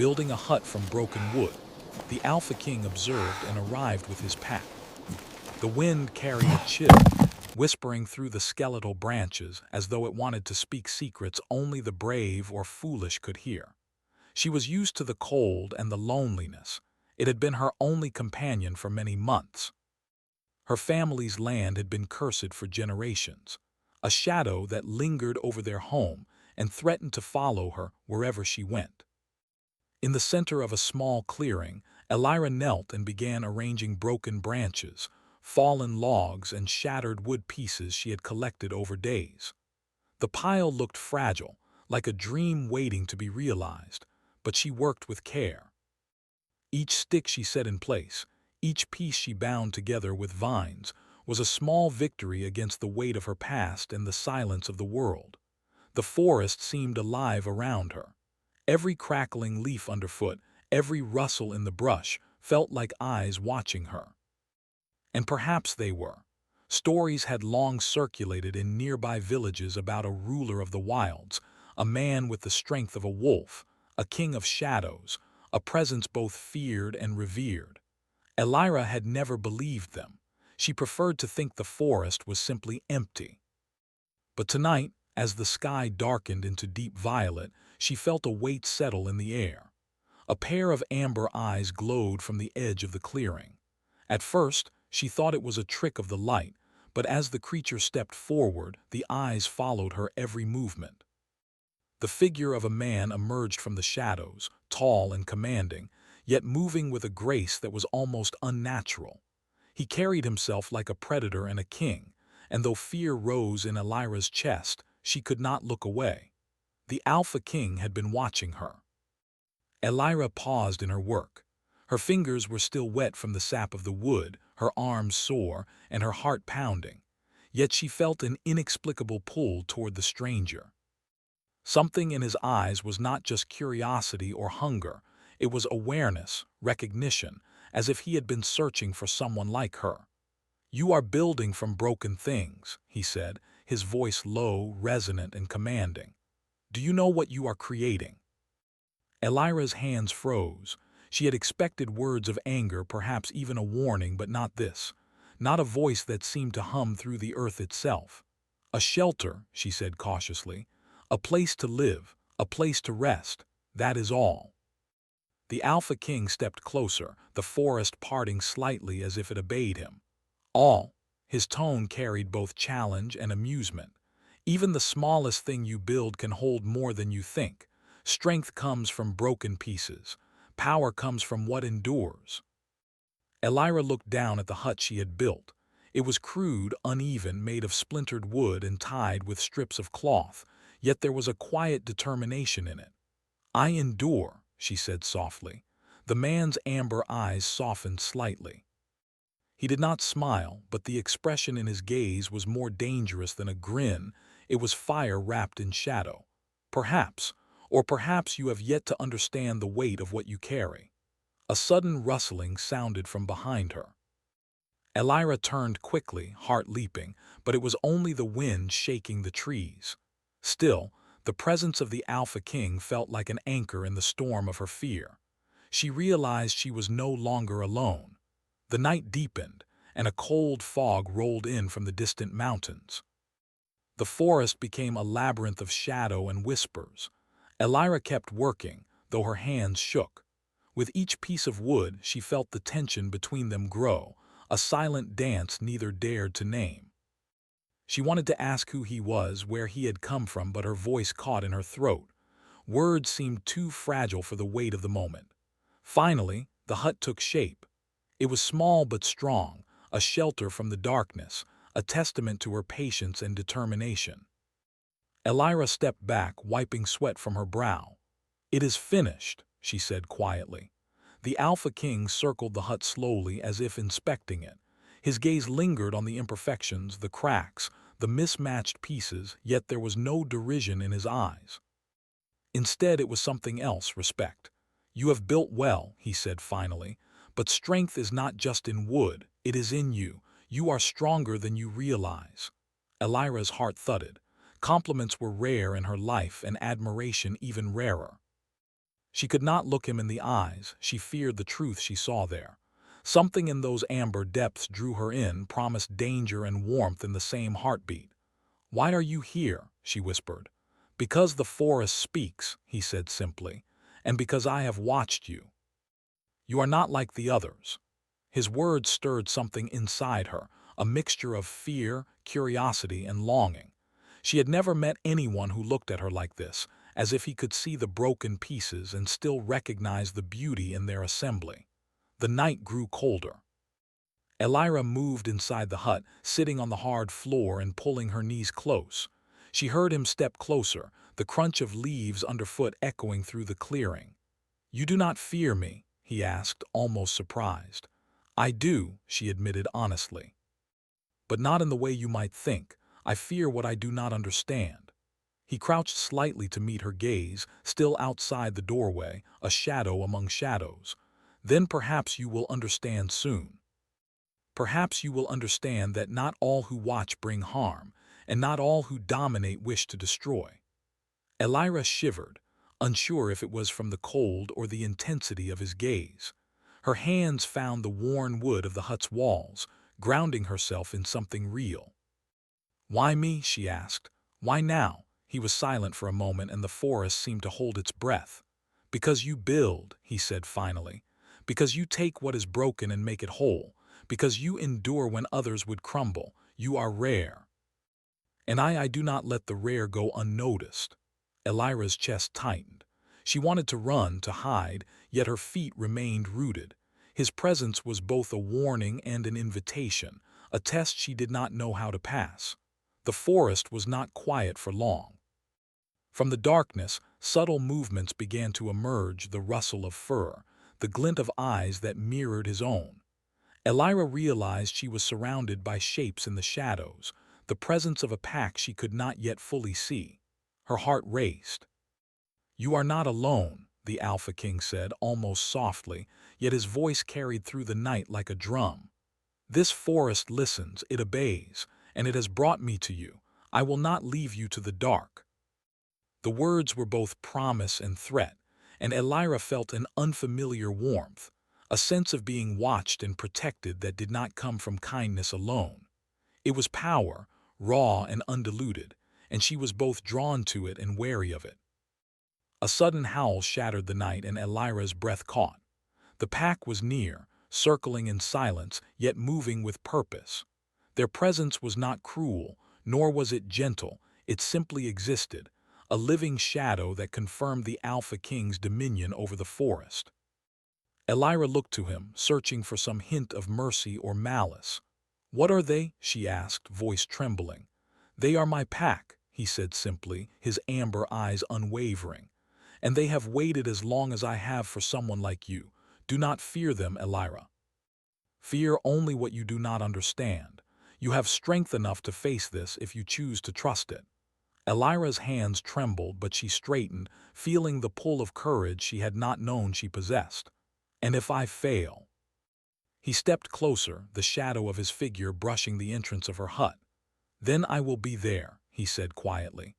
building a hut from broken wood. The Alpha King observed and arrived with his pack. The wind carried a chill, whispering through the skeletal branches as though it wanted to speak secrets only the brave or foolish could hear. She was used to the cold and the loneliness. It had been her only companion for many months. Her family's land had been cursed for generations, a shadow that lingered over their home and threatened to follow her wherever she went. In the center of a small clearing, Elira knelt and began arranging broken branches, fallen logs, and shattered wood pieces she had collected over days. The pile looked fragile, like a dream waiting to be realized, but she worked with care. Each stick she set in place, each piece she bound together with vines, was a small victory against the weight of her past and the silence of the world. The forest seemed alive around her. Every crackling leaf underfoot, every rustle in the brush, felt like eyes watching her. And perhaps they were. Stories had long circulated in nearby villages about a ruler of the wilds, a man with the strength of a wolf, a king of shadows, a presence both feared and revered. Elira had never believed them. She preferred to think the forest was simply empty. But tonight, as the sky darkened into deep violet, she felt a weight settle in the air. A pair of amber eyes glowed from the edge of the clearing. At first, she thought it was a trick of the light, but as the creature stepped forward, the eyes followed her every movement. The figure of a man emerged from the shadows, tall and commanding, yet moving with a grace that was almost unnatural. He carried himself like a predator and a king, and though fear rose in Elira's chest, she could not look away. The Alpha King had been watching her. Elira paused in her work. Her fingers were still wet from the sap of the wood, her arms sore, and her heart pounding. Yet she felt an inexplicable pull toward the stranger. Something in his eyes was not just curiosity or hunger, it was awareness, recognition, as if he had been searching for someone like her. "You are building from broken things," he said, his voice low, resonant, and commanding. "Do you know what you are creating?" Elira's hands froze. She had expected words of anger, perhaps even a warning, but not this. Not a voice that seemed to hum through the earth itself. "A shelter," she said cautiously. "A place to live, a place to rest. That is all." The Alpha King stepped closer, the forest parting slightly as if it obeyed him. "All." His tone carried both challenge and amusement. "Even the smallest thing you build can hold more than you think. Strength comes from broken pieces. Power comes from what endures." Elira looked down at the hut she had built. It was crude, uneven, made of splintered wood and tied with strips of cloth, yet there was a quiet determination in it. "I endure," she said softly. The man's amber eyes softened slightly. He did not smile, but the expression in his gaze was more dangerous than a grin. It was fire wrapped in shadow. "Perhaps, or perhaps you have yet to understand the weight of what you carry." A sudden rustling sounded from behind her. Elira turned quickly, heart leaping, but it was only the wind shaking the trees. Still, the presence of the Alpha King felt like an anchor in the storm of her fear. She realized she was no longer alone. The night deepened, and a cold fog rolled in from the distant mountains. The forest became a labyrinth of shadow and whispers. Elira kept working, though her hands shook. With each piece of wood, she felt the tension between them grow, a silent dance neither dared to name. She wanted to ask who he was, where he had come from, but her voice caught in her throat. Words seemed too fragile for the weight of the moment. Finally, the hut took shape. It was small but strong, a shelter from the darkness, a testament to her patience and determination. Elira stepped back, wiping sweat from her brow. "It is finished," she said quietly. The Alpha King circled the hut slowly as if inspecting it. His gaze lingered on the imperfections, the cracks, the mismatched pieces, yet there was no derision in his eyes. Instead, it was something else, respect. "You have built well," he said finally, "but strength is not just in wood, it is in you. You are stronger than you realize." Elira's heart thudded. Compliments were rare in her life and admiration even rarer. She could not look him in the eyes. She feared the truth she saw there. Something in those amber depths drew her in, promised danger and warmth in the same heartbeat. "Why are you here?" she whispered. "Because the forest speaks," he said simply, "and because I have watched you. You are not like the others." His words stirred something inside her, a mixture of fear, curiosity, and longing. She had never met anyone who looked at her like this, as if he could see the broken pieces and still recognize the beauty in their assembly. The night grew colder. Elira moved inside the hut, sitting on the hard floor and pulling her knees close. She heard him step closer, the crunch of leaves underfoot echoing through the clearing. "You do not fear me?" he asked, almost surprised. "I do," she admitted honestly. "But not in the way you might think. I fear what I do not understand." He crouched slightly to meet her gaze, still outside the doorway, a shadow among shadows. "Then perhaps you will understand soon. Perhaps you will understand that not all who watch bring harm, and not all who dominate wish to destroy." Elira shivered, unsure if it was from the cold or the intensity of his gaze. Her hands found the worn wood of the hut's walls, grounding herself in something real. "Why me?" she asked. "Why now?" He was silent for a moment, and the forest seemed to hold its breath. "Because you build," he said finally. "Because you take what is broken and make it whole. Because you endure when others would crumble. You are rare. And I do not let the rare go unnoticed." Elira's chest tightened. She wanted to run, to hide, yet her feet remained rooted. His presence was both a warning and an invitation, a test she did not know how to pass. The forest was not quiet for long. From the darkness, subtle movements began to emerge, the rustle of fur, the glint of eyes that mirrored his own. Elira realized she was surrounded by shapes in the shadows, the presence of a pack she could not yet fully see. Her heart raced. "You are not alone," the Alpha King said, almost softly, yet his voice carried through the night like a drum. "This forest listens, it obeys, and it has brought me to you. I will not leave you to the dark." The words were both promise and threat, and Elira felt an unfamiliar warmth, a sense of being watched and protected that did not come from kindness alone. It was power, raw and undiluted, and she was both drawn to it and wary of it. A sudden howl shattered the night, and Elira's breath caught. The pack was near, circling in silence, yet moving with purpose. Their presence was not cruel, nor was it gentle, it simply existed, a living shadow that confirmed the Alpha King's dominion over the forest. Elira looked to him, searching for some hint of mercy or malice. "What are they?" she asked, voice trembling. "They are my pack," he said simply, his amber eyes unwavering. "And they have waited as long as I have for someone like you. Do not fear them, Elira. Fear only what you do not understand. You have strength enough to face this if you choose to trust it." Elira's hands trembled, but she straightened, feeling the pull of courage she had not known she possessed. "And if I fail?" He stepped closer, the shadow of his figure brushing the entrance of her hut. "Then I will be there," he said quietly.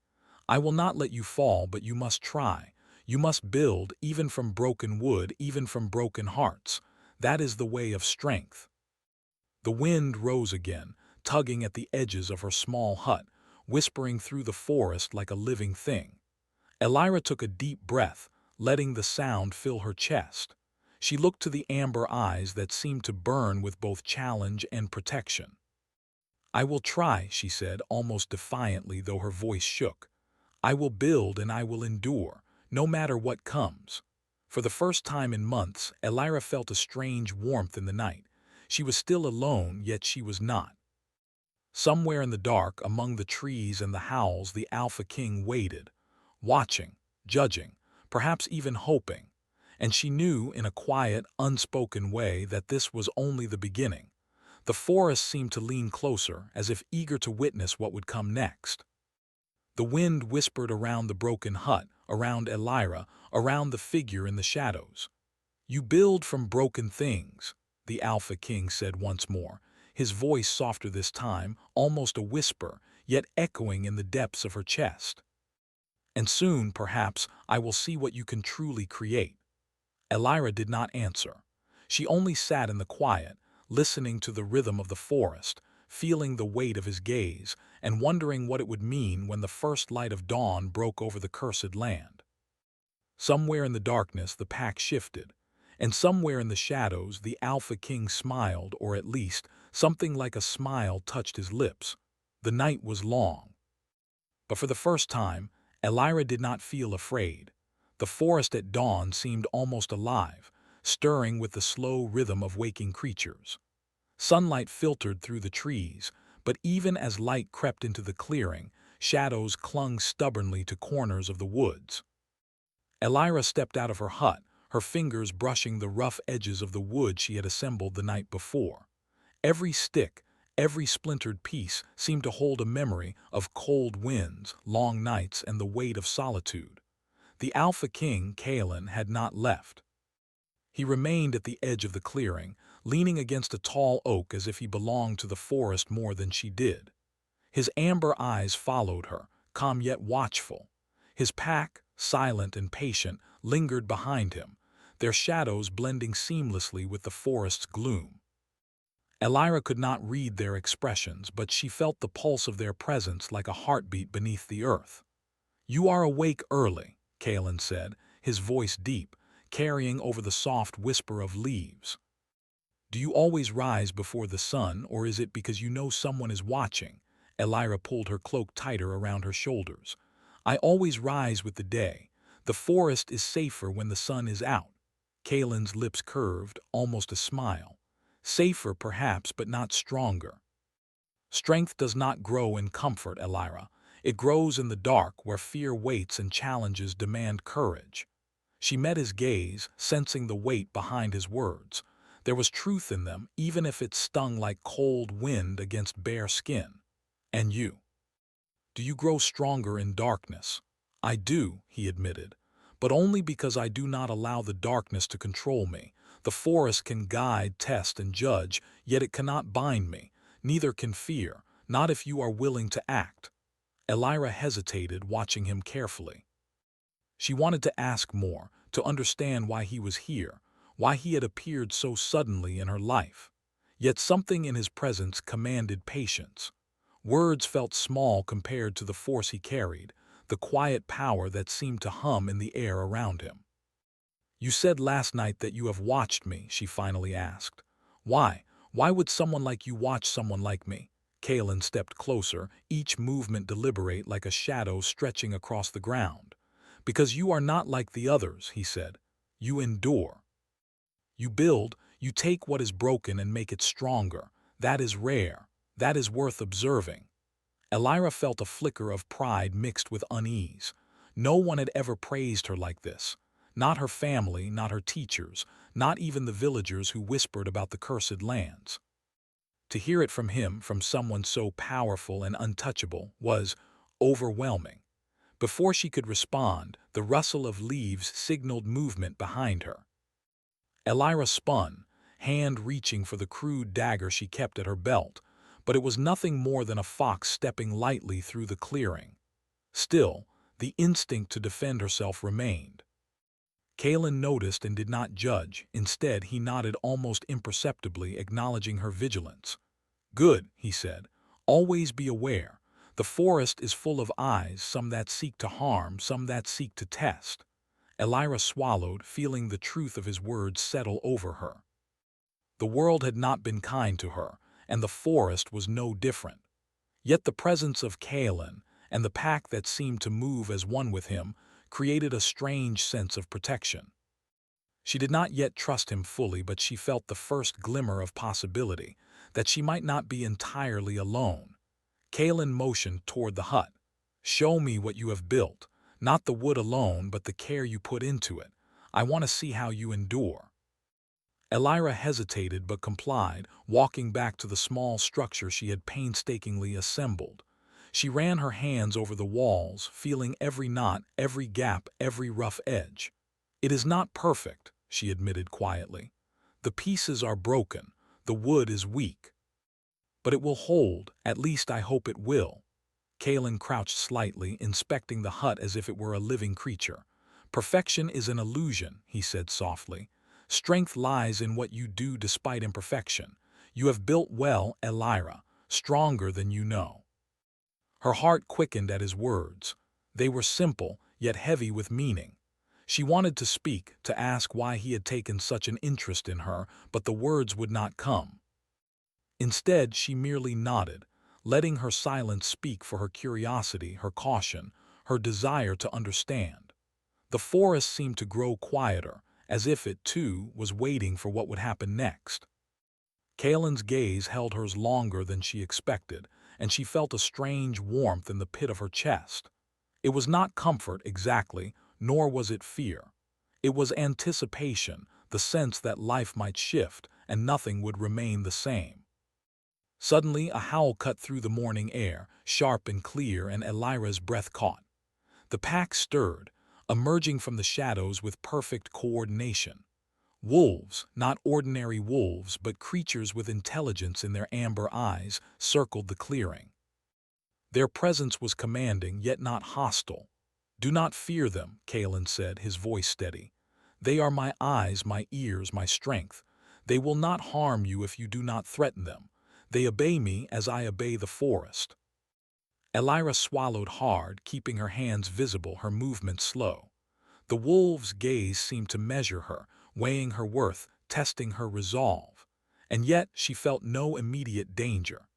"I will not let you fall, but you must try. You must build, even from broken wood, even from broken hearts. That is the way of strength." The wind rose again, tugging at the edges of her small hut, whispering through the forest like a living thing. Elira took a deep breath, letting the sound fill her chest. She looked to the amber eyes that seemed to burn with both challenge and protection. "I will try," she said, almost defiantly, though her voice shook. "I will build and I will endure, no matter what comes." For the first time in months, Elira felt a strange warmth in the night. She was still alone, yet she was not. Somewhere in the dark, among the trees and the howls, the Alpha King waited, watching, judging, perhaps even hoping. And she knew, in a quiet, unspoken way, that this was only the beginning. The forest seemed to lean closer, as if eager to witness what would come next. The wind whispered around the broken hut, around Elira, around the figure in the shadows. "You build from broken things," the Alpha King said once more, his voice softer this time, almost a whisper, yet echoing in the depths of her chest. And soon, perhaps, I will see what you can truly create." Elira did not answer. She only sat in the quiet, listening to the rhythm of the forest, feeling the weight of his gaze, and wondering what it would mean when the first light of dawn broke over the cursed land. Somewhere in the darkness the pack shifted, and somewhere in the shadows the Alpha King smiled, or at least something like a smile touched his lips. The night was long. But for the first time, Elira did not feel afraid. The forest at dawn seemed almost alive, stirring with the slow rhythm of waking creatures. Sunlight filtered through the trees, but even as light crept into the clearing, shadows clung stubbornly to corners of the woods. Elira stepped out of her hut, her fingers brushing the rough edges of the wood she had assembled the night before. Every stick, every splintered piece seemed to hold a memory of cold winds, long nights, and the weight of solitude. The Alpha King, Kalen, had not left. He remained at the edge of the clearing, leaning against a tall oak as if he belonged to the forest more than she did. His amber eyes followed her, calm yet watchful. His pack, silent and patient, lingered behind him, their shadows blending seamlessly with the forest's gloom. Elira could not read their expressions, but she felt the pulse of their presence like a heartbeat beneath the earth. "You are awake early," Kalen said, his voice deep, carrying over the soft whisper of leaves. "Do you always rise before the sun, or is it because you know someone is watching?" Elira pulled her cloak tighter around her shoulders. "I always rise with the day. The forest is safer when the sun is out." Kalen's lips curved, almost a smile. "Safer, perhaps, but not stronger." "Strength does not grow in comfort, Elira. It grows in the dark, where fear waits and challenges demand courage." She met his gaze, sensing the weight behind his words. There was truth in them, even if it stung like cold wind against bare skin. "And you? Do you grow stronger in darkness?" "I do," he admitted, "but only because I do not allow the darkness to control me. The forest can guide, test, and judge, yet it cannot bind me. Neither can fear, not if you are willing to act." Elira hesitated, watching him carefully. She wanted to ask more, to understand why he was here, why he had appeared so suddenly in her life. Yet something in his presence commanded patience. Words felt small compared to the force he carried, the quiet power that seemed to hum in the air around him. "You said last night that you have watched me," she finally asked. "Why? Why would someone like you watch someone like me?" Kalen stepped closer, each movement deliberate like a shadow stretching across the ground. "Because you are not like the others," he said. "You endure. You build, you take what is broken and make it stronger. That is rare. That is worth observing." Elira felt a flicker of pride mixed with unease. No one had ever praised her like this. Not her family, not her teachers, not even the villagers who whispered about the cursed lands. To hear it from him, from someone so powerful and untouchable, was overwhelming. Before she could respond, the rustle of leaves signaled movement behind her. Elira spun, hand reaching for the crude dagger she kept at her belt, but it was nothing more than a fox stepping lightly through the clearing. Still, the instinct to defend herself remained. Kalen noticed and did not judge. Instead, he nodded almost imperceptibly, acknowledging her vigilance. "Good," he said. "Always be aware. The forest is full of eyes, some that seek to harm, some that seek to test." Elira swallowed, feeling the truth of his words settle over her. The world had not been kind to her, and the forest was no different. Yet the presence of Kalen, and the pack that seemed to move as one with him, created a strange sense of protection. She did not yet trust him fully, but she felt the first glimmer of possibility, that she might not be entirely alone. Kalen motioned toward the hut. "Show me what you have built. Not the wood alone, but the care you put into it. I want to see how you endure." Elira hesitated but complied, walking back to the small structure she had painstakingly assembled. She ran her hands over the walls, feeling every knot, every gap, every rough edge. "It is not perfect," she admitted quietly. "The pieces are broken, the wood is weak. But it will hold, at least I hope it will." Kalen crouched slightly, inspecting the hut as if it were a living creature. Perfection is an illusion, he said softly. Strength lies in what you do despite imperfection. You have built well, Elira, stronger than you know. Her heart quickened at his words. They were simple, yet heavy with meaning. She wanted to speak, to ask why he had taken such an interest in her, but the words would not come. Instead, she merely nodded, letting her silence speak for her curiosity, her caution, her desire to understand. The forest seemed to grow quieter, as if it, too, was waiting for what would happen next. Kalen's gaze held hers longer than she expected, and she felt a strange warmth in the pit of her chest. It was not comfort exactly, nor was it fear. It was anticipation, the sense that life might shift and nothing would remain the same. Suddenly, a howl cut through the morning air, sharp and clear, and Elira's breath caught. The pack stirred, emerging from the shadows with perfect coordination. Wolves, not ordinary wolves, but creatures with intelligence in their amber eyes, circled the clearing. Their presence was commanding, yet not hostile. "Do not fear them," Kalen said, his voice steady. "They are my eyes, my ears, my strength. They will not harm you if you do not threaten them. They obey me as I obey the forest." Elira swallowed hard, keeping her hands visible, her movements slow. The wolves' gaze seemed to measure her, weighing her worth, testing her resolve. And yet she felt no immediate danger.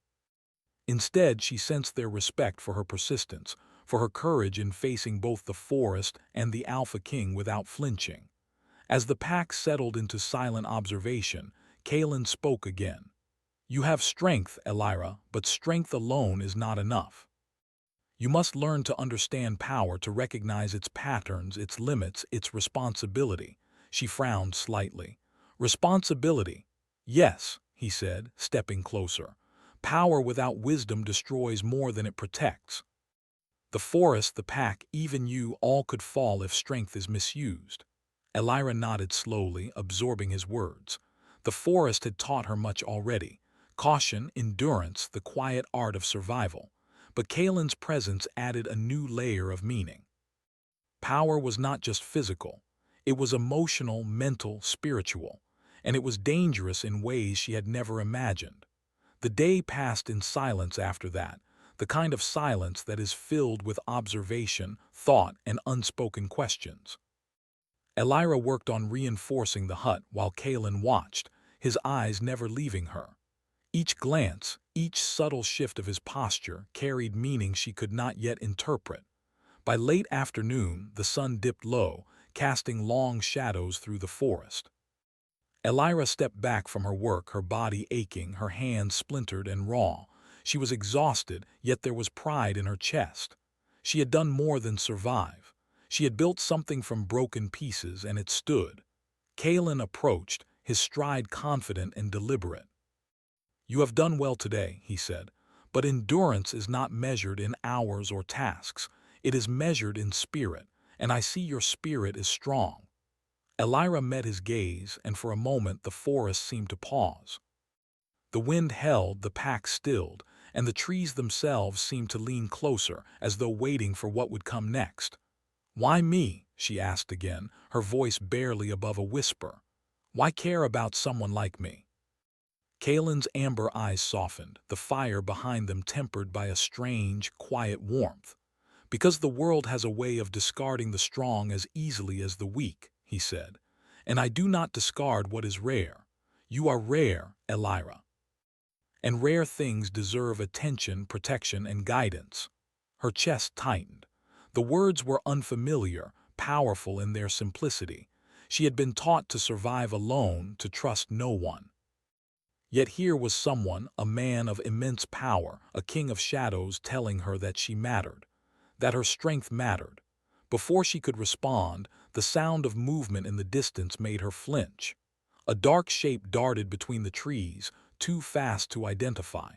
Instead, she sensed their respect for her persistence, for her courage in facing both the forest and the Alpha King without flinching. As the pack settled into silent observation, Kalen spoke again. "You have strength, Elira, but strength alone is not enough. You must learn to understand power, to recognize its patterns, its limits, its responsibility." She frowned slightly. "Responsibility? Yes," he said, stepping closer. "Power without wisdom destroys more than it protects. The forest, the pack, even you, all could fall if strength is misused." Elira nodded slowly, absorbing his words. The forest had taught her much already. Caution, endurance, the quiet art of survival. But Kalen's presence added a new layer of meaning. Power was not just physical. It was emotional, mental, spiritual. And it was dangerous in ways she had never imagined. The day passed in silence after that, the kind of silence that is filled with observation, thought, and unspoken questions. Elira worked on reinforcing the hut while Kalen watched, his eyes never leaving her. Each glance, each subtle shift of his posture carried meaning she could not yet interpret. By late afternoon, the sun dipped low, casting long shadows through the forest. Elira stepped back from her work, her body aching, her hands splintered and raw. She was exhausted, yet there was pride in her chest. She had done more than survive. She had built something from broken pieces, and it stood. Kalen approached, his stride confident and deliberate. "You have done well today," he said, "but endurance is not measured in hours or tasks. It is measured in spirit, and I see your spirit is strong." Elira met his gaze, and for a moment the forest seemed to pause. The wind held, the pack stilled, and the trees themselves seemed to lean closer, as though waiting for what would come next. "Why me?" she asked again, her voice barely above a whisper. "Why care about someone like me?" Kalen's amber eyes softened, the fire behind them tempered by a strange, quiet warmth. "Because the world has a way of discarding the strong as easily as the weak," he said. "And I do not discard what is rare. You are rare, Elira. And rare things deserve attention, protection, and guidance." Her chest tightened. The words were unfamiliar, powerful in their simplicity. She had been taught to survive alone, to trust no one. Yet here was someone, a man of immense power, a king of shadows, telling her that she mattered, that her strength mattered. Before she could respond, the sound of movement in the distance made her flinch. A dark shape darted between the trees, too fast to identify.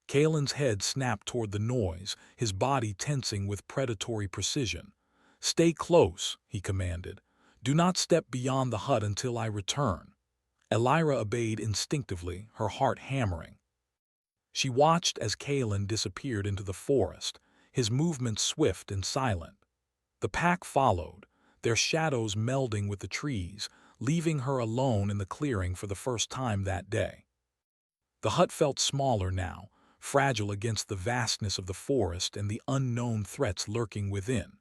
Kalen's head snapped toward the noise, his body tensing with predatory precision. "Stay close," he commanded. "Do not step beyond the hut until I return." Elira obeyed instinctively, her heart hammering. She watched as Kalen disappeared into the forest, his movements swift and silent. The pack followed, their shadows melding with the trees, leaving her alone in the clearing for the first time that day. The hut felt smaller now, fragile against the vastness of the forest and the unknown threats lurking within.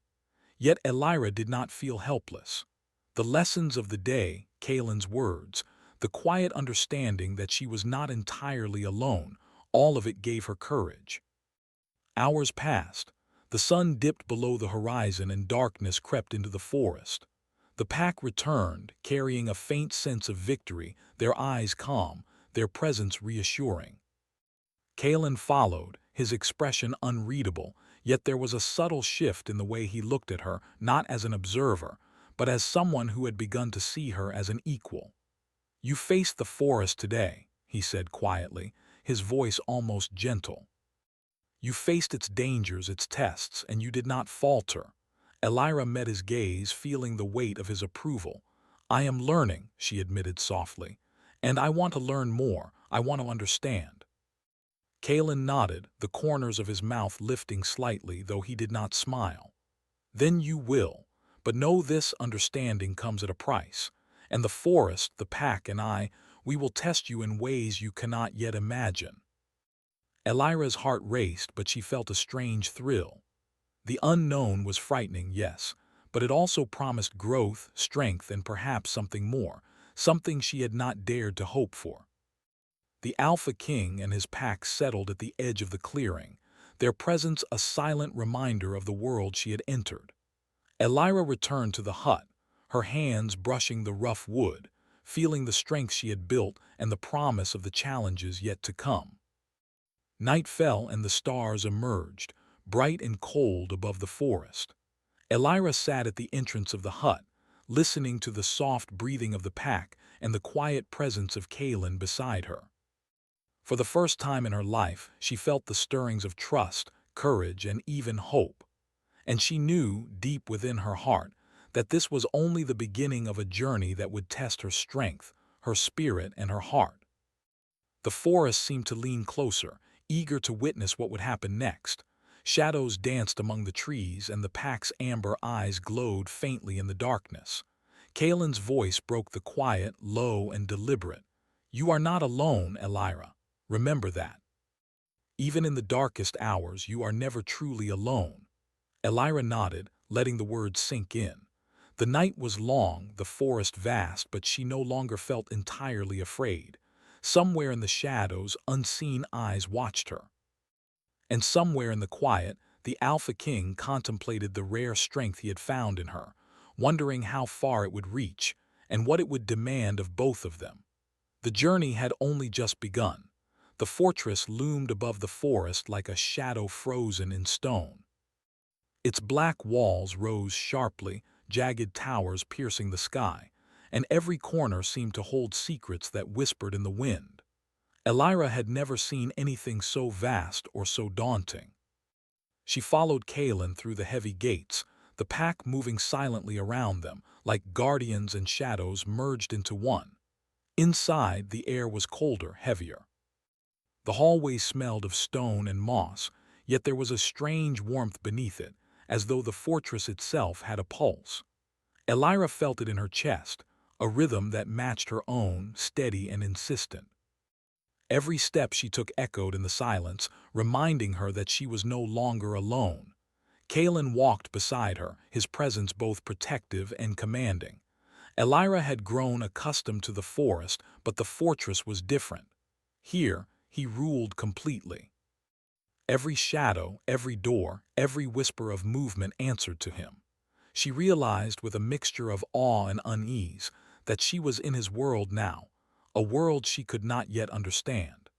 Yet Elira did not feel helpless. The lessons of the day, Kalen's words, the quiet understanding that she was not entirely alone, all of it gave her courage. Hours passed. The sun dipped below the horizon and darkness crept into the forest. The pack returned, carrying a faint sense of victory, their eyes calm, their presence reassuring. Kalen followed, his expression unreadable, yet there was a subtle shift in the way he looked at her, not as an observer, but as someone who had begun to see her as an equal. "You faced the forest today," he said quietly, his voice almost gentle. "You faced its dangers, its tests, and you did not falter." Elira met his gaze, feeling the weight of his approval. "I am learning," she admitted softly, "and I want to learn more. I want to understand." Kalen nodded, the corners of his mouth lifting slightly, though he did not smile. "Then you will. But know this: understanding comes at a price. And the forest, the pack, and I, we will test you in ways you cannot yet imagine." Elira's heart raced, but she felt a strange thrill. The unknown was frightening, yes, but it also promised growth, strength, and perhaps something more, something she had not dared to hope for. The Alpha King and his pack settled at the edge of the clearing, their presence a silent reminder of the world she had entered. Elira returned to the hut, her hands brushing the rough wood, feeling the strength she had built and the promise of the challenges yet to come. Night fell and the stars emerged, bright and cold above the forest. Elira sat at the entrance of the hut, listening to the soft breathing of the pack and the quiet presence of Kalen beside her. For the first time in her life, she felt the stirrings of trust, courage, and even hope. And she knew, deep within her heart, that this was only the beginning of a journey that would test her strength, her spirit, and her heart. The forest seemed to lean closer, eager to witness what would happen next. Shadows danced among the trees, and the pack's amber eyes glowed faintly in the darkness. Kalen's voice broke the quiet, low and deliberate. "You are not alone, Elira. Remember that. Even in the darkest hours, you are never truly alone." Elira nodded, letting the words sink in. The night was long, the forest vast, but she no longer felt entirely afraid. Somewhere in the shadows, unseen eyes watched her. And somewhere in the quiet, the Alpha King contemplated the rare strength he had found in her, wondering how far it would reach, and what it would demand of both of them. The journey had only just begun. The fortress loomed above the forest like a shadow frozen in stone. Its black walls rose sharply, jagged towers piercing the sky, and every corner seemed to hold secrets that whispered in the wind. Elira had never seen anything so vast or so daunting. She followed Kalen through the heavy gates, the pack moving silently around them, like guardians and shadows merged into one. Inside, the air was colder, heavier. The hallway smelled of stone and moss, yet there was a strange warmth beneath it, as though the fortress itself had a pulse. Elira felt it in her chest, a rhythm that matched her own, steady and insistent. Every step she took echoed in the silence, reminding her that she was no longer alone. Kalen walked beside her, his presence both protective and commanding. Elira had grown accustomed to the forest, but the fortress was different. Here, he ruled completely. Every shadow, every door, every whisper of movement answered to him. She realized with a mixture of awe and unease that she was in his world now, a world she could not yet understand.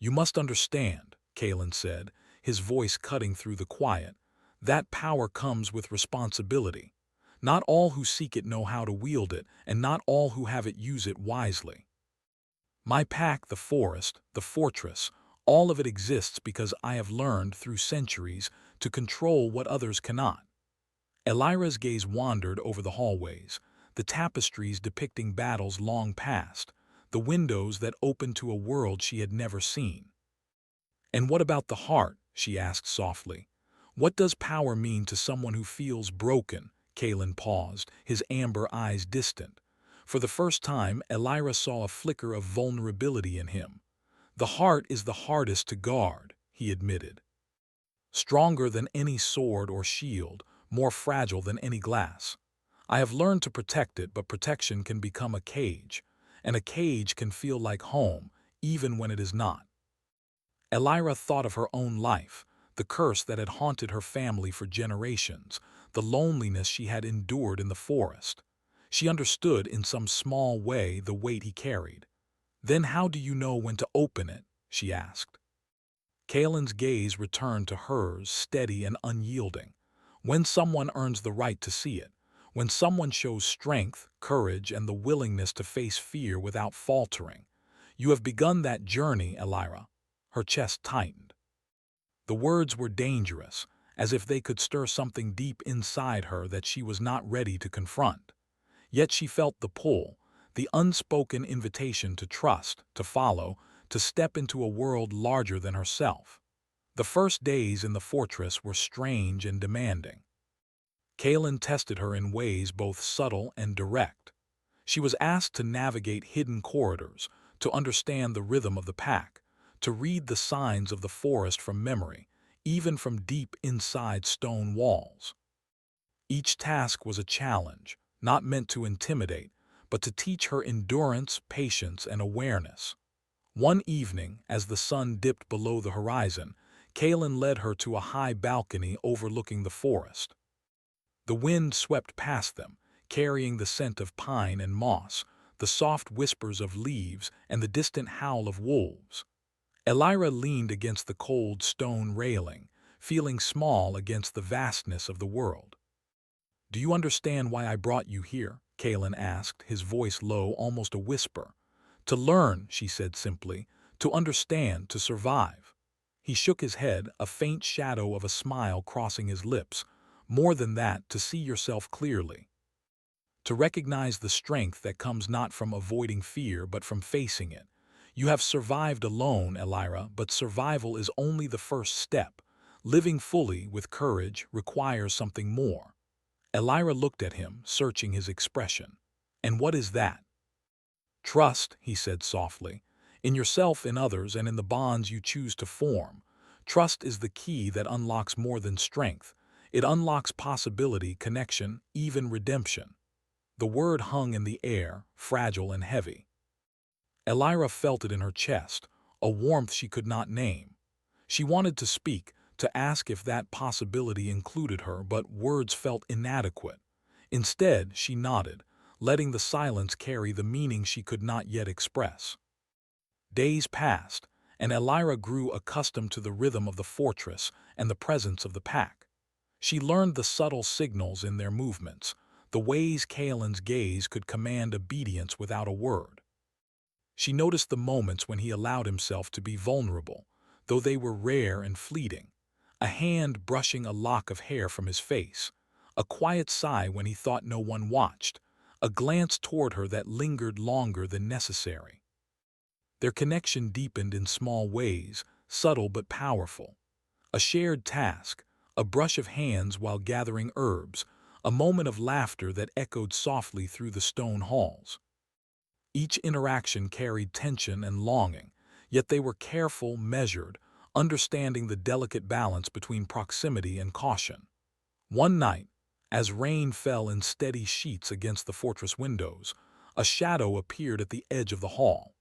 "You must understand," Kalen said, his voice cutting through the quiet, "that power comes with responsibility. Not all who seek it know how to wield it, and not all who have it use it wisely. My pack, the forest, the fortress, all of it exists because I have learned through centuries to control what others cannot." Elira's gaze wandered over the hallways, the tapestries depicting battles long past, the windows that opened to a world she had never seen. "And what about the heart?" she asked softly. "What does power mean to someone who feels broken?" Kalen paused, his amber eyes distant. For the first time, Elira saw a flicker of vulnerability in him. "The heart is the hardest to guard," he admitted. "Stronger than any sword or shield, more fragile than any glass. I have learned to protect it, but protection can become a cage, and a cage can feel like home, even when it is not." Elira thought of her own life, the curse that had haunted her family for generations, the loneliness she had endured in the forest. She understood in some small way the weight he carried. "Then how do you know when to open it?" she asked. Kalen's gaze returned to hers, steady and unyielding. "When someone earns the right to see it, when someone shows strength, courage, and the willingness to face fear without faltering. You have begun that journey, Elira." Her chest tightened. The words were dangerous, as if they could stir something deep inside her that she was not ready to confront. Yet she felt the pull, the unspoken invitation to trust, to follow, to step into a world larger than herself. The first days in the fortress were strange and demanding. Kalen tested her in ways both subtle and direct. She was asked to navigate hidden corridors, to understand the rhythm of the pack, to read the signs of the forest from memory, even from deep inside stone walls. Each task was a challenge, not meant to intimidate, but to teach her endurance, patience, and awareness. One evening, as the sun dipped below the horizon, Kalen led her to a high balcony overlooking the forest. The wind swept past them, carrying the scent of pine and moss, the soft whispers of leaves, and the distant howl of wolves. Elira leaned against the cold stone railing, feeling small against the vastness of the world. "Do you understand why I brought you here?" Kalen asked, his voice low, almost a whisper. "To learn," she said simply, "to understand, to survive." He shook his head, a faint shadow of a smile crossing his lips. "More than that, to see yourself clearly. To recognize the strength that comes not from avoiding fear, but from facing it. You have survived alone, Elira, but survival is only the first step. Living fully, with courage, requires something more." Elira looked at him, searching his expression. "And what is that?" "Trust," he said softly, "in yourself, in others, and in the bonds you choose to form. Trust is the key that unlocks more than strength. It unlocks possibility, connection, even redemption." The word hung in the air, fragile and heavy. Elira felt it in her chest, a warmth she could not name. She wanted to speak, to ask if that possibility included her, but words felt inadequate. Instead, she nodded, letting the silence carry the meaning she could not yet express. Days passed, and Elira grew accustomed to the rhythm of the fortress and the presence of the pack. She learned the subtle signals in their movements, the ways Kalen's gaze could command obedience without a word. She noticed the moments when he allowed himself to be vulnerable, though they were rare and fleeting. A hand brushing a lock of hair from his face, a quiet sigh when he thought no one watched, a glance toward her that lingered longer than necessary. Their connection deepened in small ways, subtle but powerful. A shared task, a brush of hands while gathering herbs, a moment of laughter that echoed softly through the stone halls. Each interaction carried tension and longing, yet they were careful, measured, understanding the delicate balance between proximity and caution. One night, as rain fell in steady sheets against the fortress windows, a shadow appeared at the edge of the hall.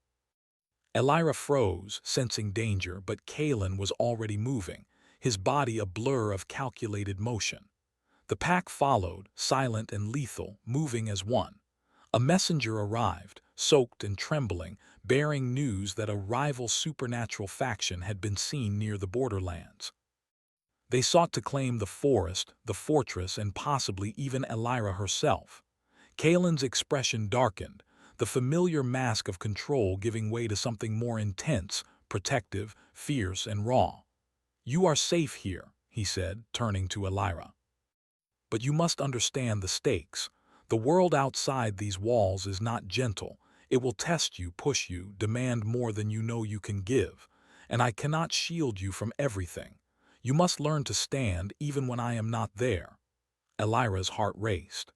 Elira froze, sensing danger, but Kalen was already moving, his body a blur of calculated motion. The pack followed, silent and lethal, moving as one. A messenger arrived, soaked and trembling, bearing news that a rival supernatural faction had been seen near the borderlands. They sought to claim the forest, the fortress, and possibly even Elira herself. Kalen's expression darkened, the familiar mask of control giving way to something more intense, protective, fierce, and raw. "You are safe here," he said, turning to Elira. "But you must understand the stakes. The world outside these walls is not gentle. It will test you, push you, demand more than you know you can give. and I cannot shield you from everything. You must learn to stand even when I am not there." Elira's heart raced.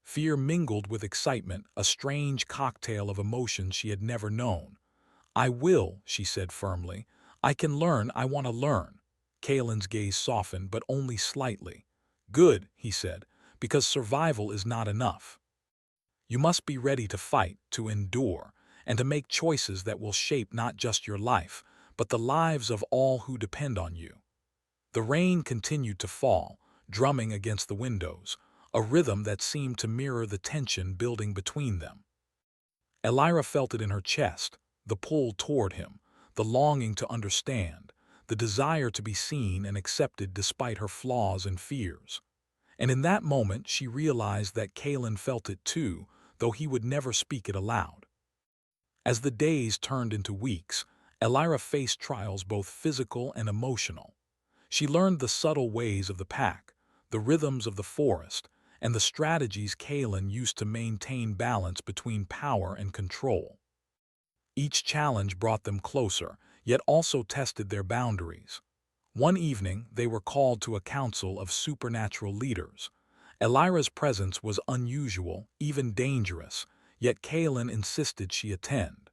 Fear mingled with excitement, a strange cocktail of emotions she had never known. "I will," she said firmly. "I can learn. I want to learn." Kalen's gaze softened, but only slightly. "Good," he said, "because survival is not enough. You must be ready to fight, to endure, and to make choices that will shape not just your life, but the lives of all who depend on you." The rain continued to fall, drumming against the windows, a rhythm that seemed to mirror the tension building between them. Elira felt it in her chest, the pull toward him, the longing to understand, the desire to be seen and accepted despite her flaws and fears. And in that moment she realized that Kalen felt it too, though he would never speak it aloud. As the days turned into weeks, Elira faced trials both physical and emotional. She learned the subtle ways of the pack, the rhythms of the forest, and the strategies Kalen used to maintain balance between power and control. Each challenge brought them closer, yet also tested their boundaries. One evening, they were called to a council of supernatural leaders. Elira's presence was unusual, even dangerous, yet Kalen insisted she attend.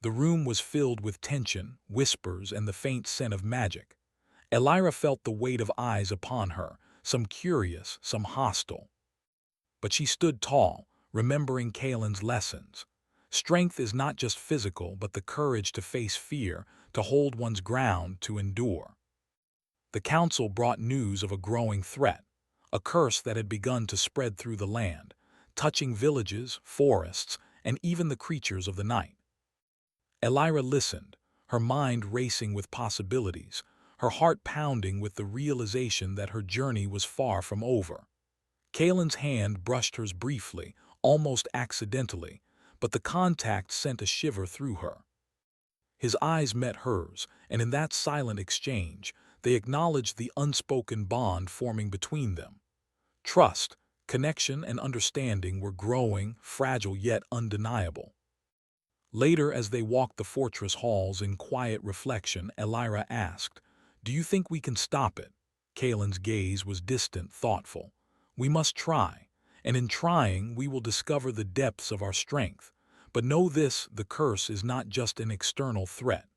The room was filled with tension, whispers, and the faint scent of magic. Elira felt the weight of eyes upon her, some curious, some hostile. But she stood tall, remembering Kalen's lessons. Strength is not just physical, but the courage to face fear, to hold one's ground, to endure. The council brought news of a growing threat, a curse that had begun to spread through the land, touching villages, forests, and even the creatures of the night. Elira listened, her mind racing with possibilities, her heart pounding with the realization that her journey was far from over. Kalen's hand brushed hers briefly, almost accidentally, but the contact sent a shiver through her. His eyes met hers, and in that silent exchange, they acknowledged the unspoken bond forming between them. Trust, connection, and understanding were growing, fragile yet undeniable. Later, as they walked the fortress halls in quiet reflection, Elira asked, "Do you think we can stop it?" Kalen's gaze was distant, thoughtful. "We must try, and in trying we will discover the depths of our strength. But know this, the curse is not just an external threat.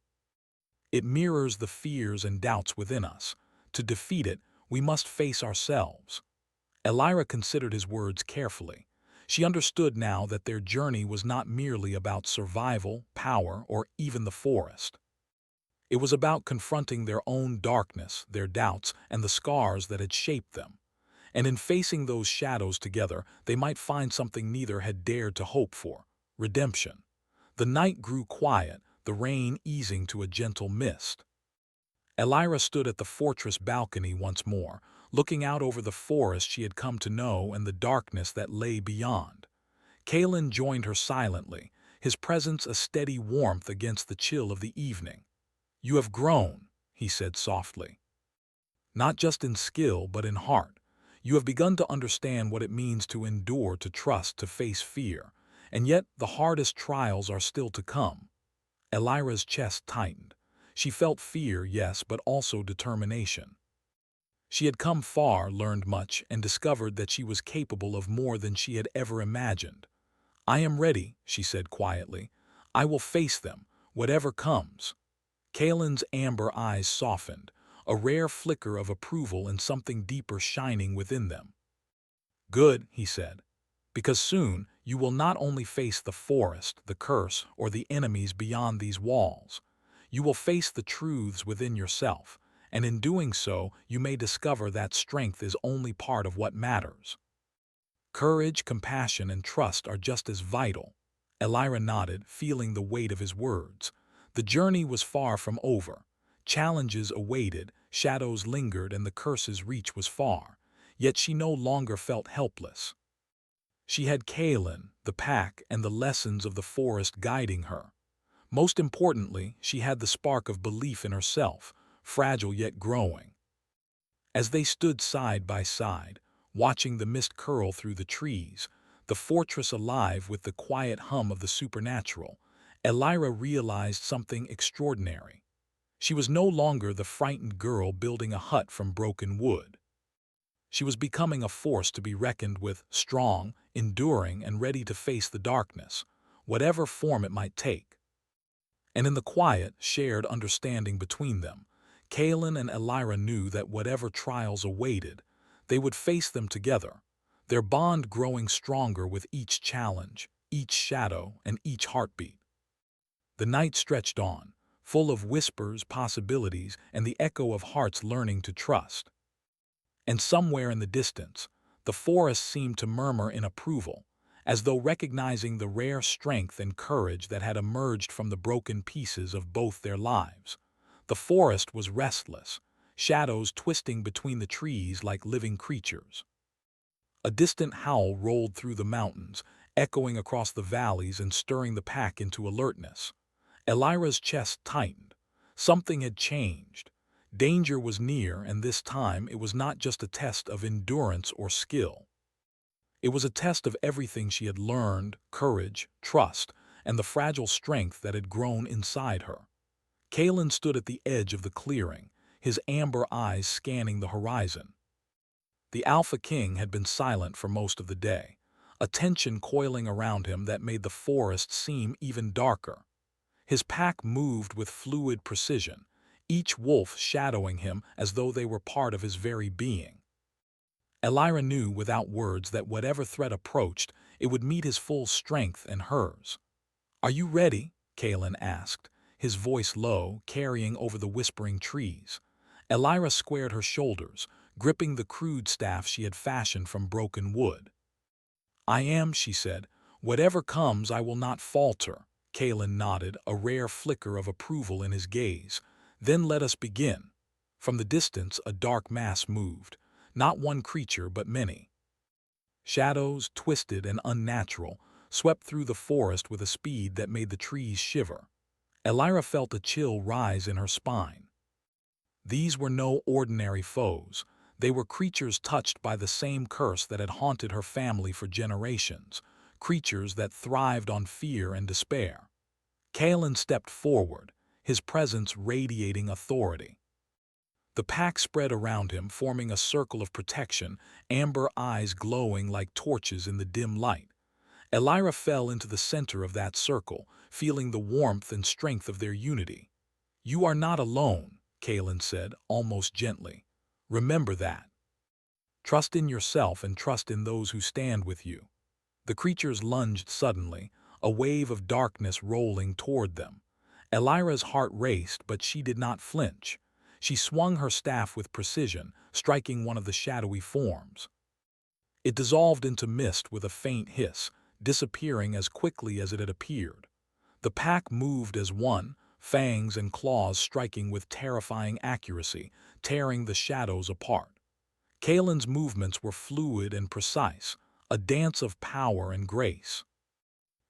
It mirrors the fears and doubts within us. To defeat it, we must face ourselves." Elira considered his words carefully. She understood now that their journey was not merely about survival, power, or even the forest. It was about confronting their own darkness, their doubts, and the scars that had shaped them. And in facing those shadows together, they might find something neither had dared to hope for: redemption. The night grew quiet, the rain easing to a gentle mist. Elira stood at the fortress balcony once more, looking out over the forest she had come to know and the darkness that lay beyond. Kalen joined her silently, his presence a steady warmth against the chill of the evening. "You have grown," he said softly. "Not just in skill, but in heart. You have begun to understand what it means to endure, to trust, to face fear. And yet the hardest trials are still to come." Elira's chest tightened. She felt fear, yes, but also determination. She had come far, learned much, and discovered that she was capable of more than she had ever imagined. "I am ready," she said quietly. "I will face them, whatever comes." Kalen's amber eyes softened, a rare flicker of approval and something deeper shining within them. "Good," he said, "because soon you will not only face the forest, the curse, or the enemies beyond these walls. You will face the truths within yourself, and in doing so, you may discover that strength is only part of what matters. Courage, compassion, and trust are just as vital." Elira nodded, feeling the weight of his words. The journey was far from over. Challenges awaited, shadows lingered, and the curse's reach was far. Yet she no longer felt helpless. She had Kalen, the pack, and the lessons of the forest guiding her. Most importantly, she had the spark of belief in herself, fragile yet growing. As they stood side by side, watching the mist curl through the trees, the fortress alive with the quiet hum of the supernatural, Elira realized something extraordinary. She was no longer the frightened girl building a hut from broken wood. She was becoming a force to be reckoned with, strong, enduring, and ready to face the darkness, whatever form it might take. And in the quiet, shared understanding between them, Kaelin and Elira knew that whatever trials awaited, they would face them together, their bond growing stronger with each challenge, each shadow, and each heartbeat. The night stretched on, full of whispers, possibilities, and the echo of hearts learning to trust. And somewhere in the distance, the forest seemed to murmur in approval, as though recognizing the rare strength and courage that had emerged from the broken pieces of both their lives. The forest was restless, shadows twisting between the trees like living creatures. A distant howl rolled through the mountains, echoing across the valleys and stirring the pack into alertness. Elira's chest tightened. Something had changed. Danger was near, and this time it was not just a test of endurance or skill. It was a test of everything she had learned, courage, trust, and the fragile strength that had grown inside her. Kaelin stood at the edge of the clearing, his amber eyes scanning the horizon. The Alpha King had been silent for most of the day, a tension coiling around him that made the forest seem even darker. His pack moved with fluid precision, each wolf shadowing him as though they were part of his very being. Elira knew without words that whatever threat approached, it would meet his full strength and hers. "Are you ready?" Kaelin asked, his voice low, carrying over the whispering trees. Elira squared her shoulders, gripping the crude staff she had fashioned from broken wood. "I am," she said. "Whatever comes, I will not falter." Kaelin nodded, a rare flicker of approval in his gaze. "Then let us begin." From the distance, a dark mass moved. Not one creature, but many. Shadows, twisted and unnatural, swept through the forest with a speed that made the trees shiver. Elira felt a chill rise in her spine. These were no ordinary foes. They were creatures touched by the same curse that had haunted her family for generations, creatures that thrived on fear and despair. Kaelin stepped forward, his presence radiating authority. The pack spread around him, forming a circle of protection, amber eyes glowing like torches in the dim light. Elira fell into the center of that circle, feeling the warmth and strength of their unity. "You are not alone," Kaelin said, almost gently. "Remember that. Trust in yourself and trust in those who stand with you." The creatures lunged suddenly, a wave of darkness rolling toward them. Elira's heart raced, but she did not flinch. She swung her staff with precision, striking one of the shadowy forms. It dissolved into mist with a faint hiss, disappearing as quickly as it had appeared. The pack moved as one, fangs and claws striking with terrifying accuracy, tearing the shadows apart. Kaelin's movements were fluid and precise, a dance of power and grace.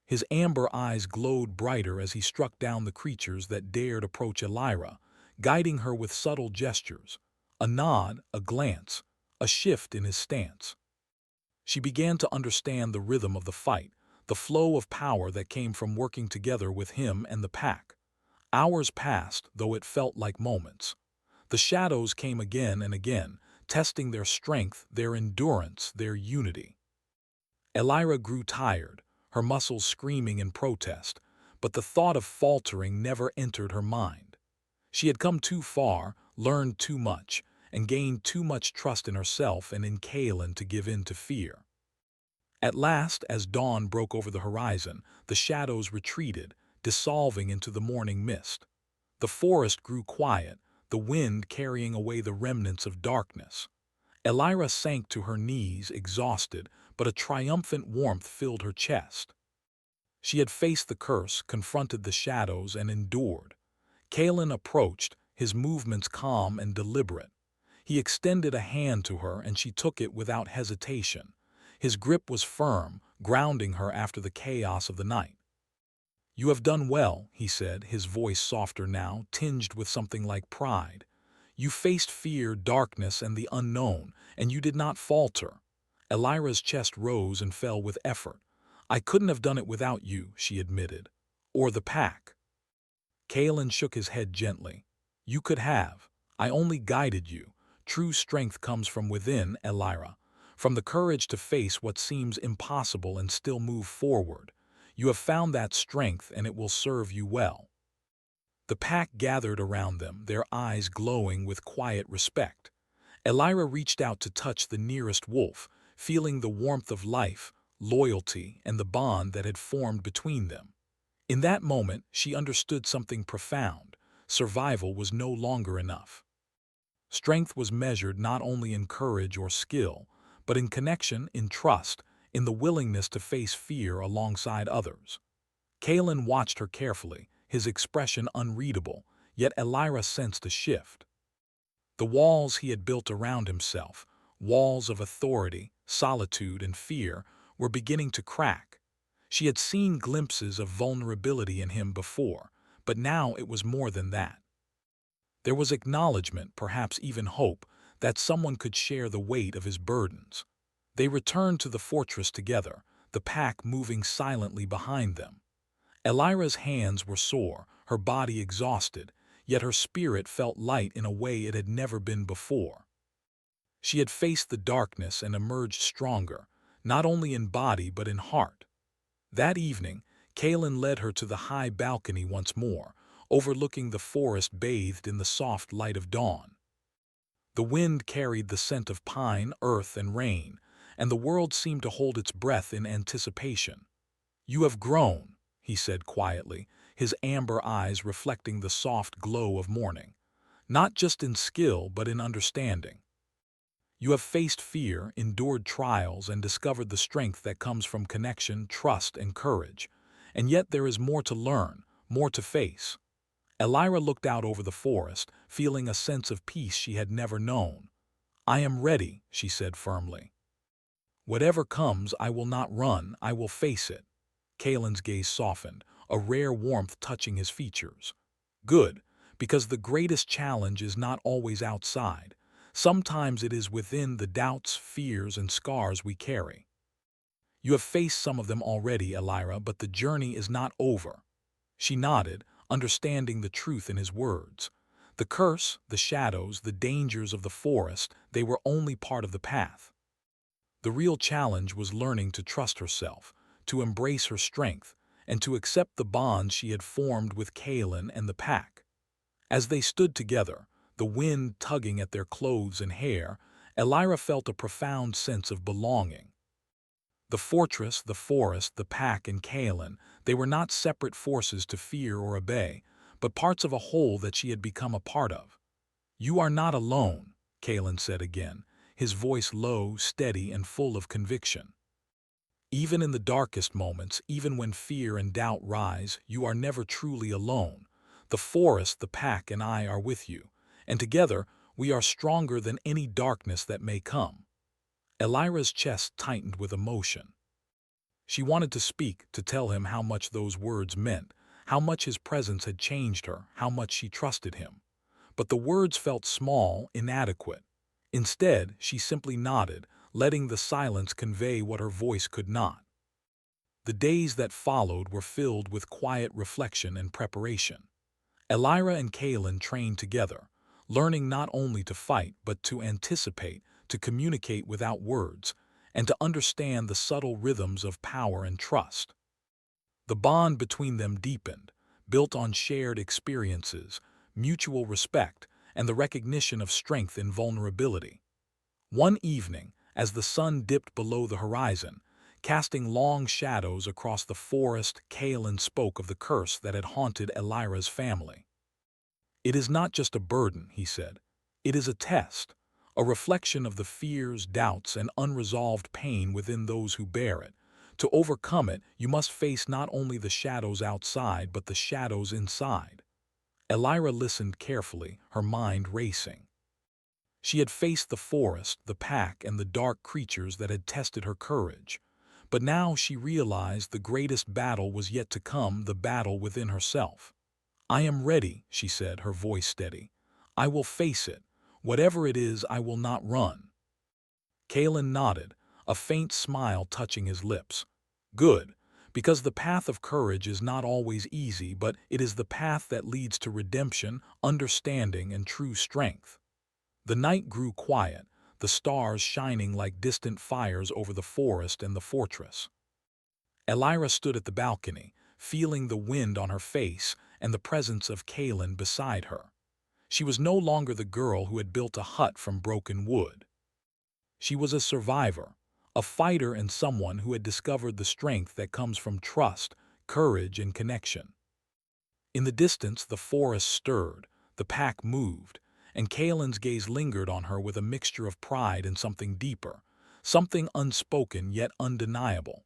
His amber eyes glowed brighter as he struck down the creatures that dared approach Elira, guiding her with subtle gestures, a nod, a glance, a shift in his stance. She began to understand the rhythm of the fight, the flow of power that came from working together with him and the pack. Hours passed, though it felt like moments. The shadows came again and again, testing their strength, their endurance, their unity. Elira grew tired, her muscles screaming in protest, but the thought of faltering never entered her mind. She had come too far, learned too much, and gained too much trust in herself and in Kaelin to give in to fear. At last, as dawn broke over the horizon, the shadows retreated, dissolving into the morning mist. The forest grew quiet, the wind carrying away the remnants of darkness. Elira sank to her knees, exhausted, but a triumphant warmth filled her chest. She had faced the curse, confronted the shadows, and endured. Kaelin approached, his movements calm and deliberate. He extended a hand to her, and she took it without hesitation. His grip was firm, grounding her after the chaos of the night. "You have done well," he said, his voice softer now, tinged with something like pride. "You faced fear, darkness, and the unknown, and you did not falter." Elira's chest rose and fell with effort. "I couldn't have done it without you," she admitted. "Or the pack." Kaelin shook his head gently. You could have. I only guided you. True strength comes from within, Elira, from the courage to face what seems impossible and still move forward. You have found that strength and it will serve you well. The pack gathered around them, their eyes glowing with quiet respect. Elira reached out to touch the nearest wolf, feeling the warmth of life, loyalty, and the bond that had formed between them. In that moment, she understood something profound. Survival was no longer enough. Strength was measured not only in courage or skill, but in connection, in trust, in the willingness to face fear alongside others. Kalen watched her carefully, his expression unreadable, yet Elira sensed a shift. The walls he had built around himself, walls of authority, solitude, and fear, were beginning to crack. She had seen glimpses of vulnerability in him before, but now it was more than that. There was acknowledgement, perhaps even hope, that someone could share the weight of his burdens. They returned to the fortress together, the pack moving silently behind them. Elira's hands were sore, her body exhausted, yet her spirit felt light in a way it had never been before. She had faced the darkness and emerged stronger, not only in body but in heart. That evening, Kalen led her to the high balcony once more, overlooking the forest bathed in the soft light of dawn. The wind carried the scent of pine, earth, and rain, and the world seemed to hold its breath in anticipation. "You have grown," he said quietly, his amber eyes reflecting the soft glow of morning. "Not just in skill, but in understanding. You have faced fear, endured trials, and discovered the strength that comes from connection, trust, and courage. And yet there is more to learn, more to face." Elira looked out over the forest, feeling a sense of peace she had never known. "I am ready," she said firmly. "Whatever comes, I will not run, I will face it." Kalen's gaze softened, a rare warmth touching his features. "Good, because the greatest challenge is not always outside. Sometimes it is within the doubts, fears, and scars we carry. You have faced some of them already, Elira, but the journey is not over." She nodded, understanding the truth in his words. The curse, the shadows, the dangers of the forest, they were only part of the path. The real challenge was learning to trust herself, to embrace her strength, and to accept the bonds she had formed with Kalen and the pack. As they stood together, the wind tugging at their clothes and hair, Elira felt a profound sense of belonging. The fortress, the forest, the pack, and Kalen, they were not separate forces to fear or obey, but parts of a whole that she had become a part of. "You are not alone," Kalen said again, his voice low, steady, and full of conviction. "Even in the darkest moments, even when fear and doubt rise, you are never truly alone. The forest, the pack, and I are with you, and together we are stronger than any darkness that may come." Elira's chest tightened with emotion. She wanted to speak, to tell him how much those words meant, how much his presence had changed her, how much she trusted him. But the words felt small, inadequate. Instead, she simply nodded, letting the silence convey what her voice could not. The days that followed were filled with quiet reflection and preparation. Elira and Kalen trained together, learning not only to fight but to anticipate, to communicate without words, and to understand the subtle rhythms of power and trust. The bond between them deepened, built on shared experiences, mutual respect, and the recognition of strength in vulnerability. One evening, as the sun dipped below the horizon, casting long shadows across the forest, Kalen spoke of the curse that had haunted Elira's family. "It is not just a burden," he said. "It is a test, a reflection of the fears, doubts, and unresolved pain within those who bear it. To overcome it, you must face not only the shadows outside, but the shadows inside." Elira listened carefully, her mind racing. She had faced the forest, the pack, and the dark creatures that had tested her courage. But now she realized the greatest battle was yet to come, the battle within herself. "I am ready," she said, her voice steady. "I will face it. Whatever it is, I will not run." Kalen nodded, a faint smile touching his lips. "Good, Because the path of courage is not always easy, but it is the path that leads to redemption, understanding, and true strength. The night grew quiet, the stars shining like distant fires over the forest and the fortress. Elira stood at the balcony, feeling the wind on her face and the presence of Kaelin beside her. She was no longer the girl who had built a hut from broken wood. She was a survivor, a fighter, and someone who had discovered the strength that comes from trust, courage, and connection. In the distance, the forest stirred, the pack moved, and Kaelin's gaze lingered on her with a mixture of pride and something deeper, something unspoken yet undeniable.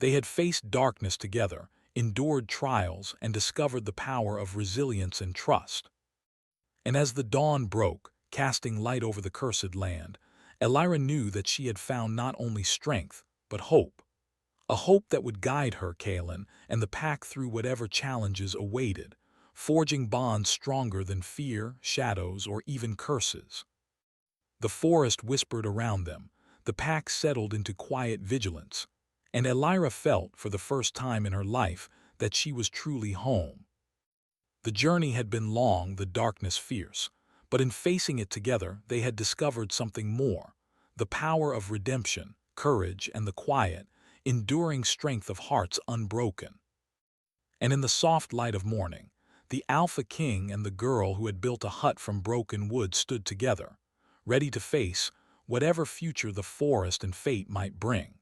They had faced darkness together, endured trials, and discovered the power of resilience and trust. And as the dawn broke, casting light over the cursed land, Elira knew that she had found not only strength, but hope. A hope that would guide her, Kaelin, and the pack through whatever challenges awaited, forging bonds stronger than fear, shadows, or even curses. The forest whispered around them, the pack settled into quiet vigilance, and Elira felt, for the first time in her life, that she was truly home. The journey had been long, the darkness fierce, but in facing it together they had discovered something more: the power of redemption, courage, and the quiet, enduring strength of hearts unbroken. And in the soft light of morning, the Alpha King and the girl who had built a hut from broken wood stood together, ready to face whatever future the forest and fate might bring.